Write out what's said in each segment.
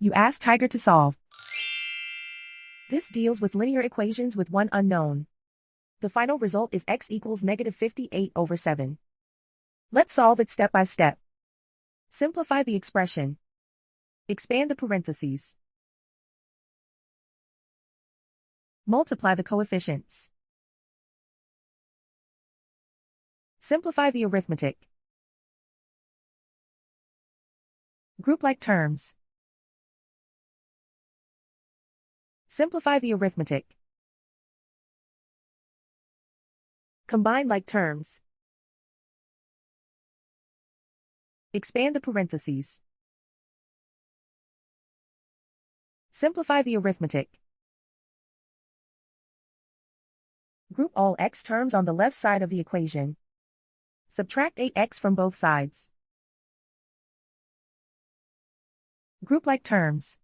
You ask Tiger to solve. This deals with linear equations with one unknown. The final result is x equals -58/7. Let's solve it step by step. Simplify the expression. Expand the parentheses. Multiply the coefficients. Simplify the arithmetic. Group like terms. Simplify the arithmetic. Combine like terms. Expand the parentheses. Simplify the arithmetic. Group all x terms on the left side of the equation. Subtract 8x from both sides. Group like terms.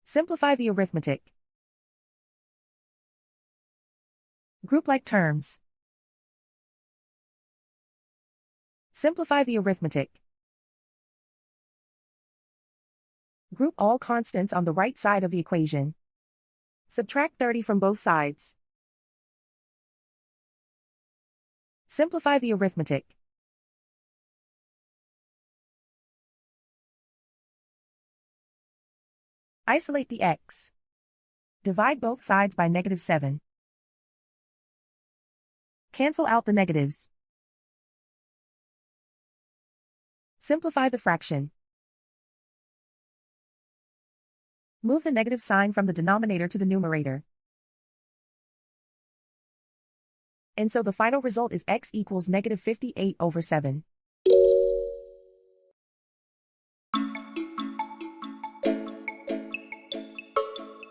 Simplify the arithmetic. Group like terms. Simplify the arithmetic. Group all constants on the right side of the equation. Subtract 30 from both sides. Simplify the arithmetic. Isolate the x. Divide both sides by -7. Cancel out the negatives. Simplify the fraction. Move the negative sign from the denominator to the numerator. And so the final result is x equals -58/7.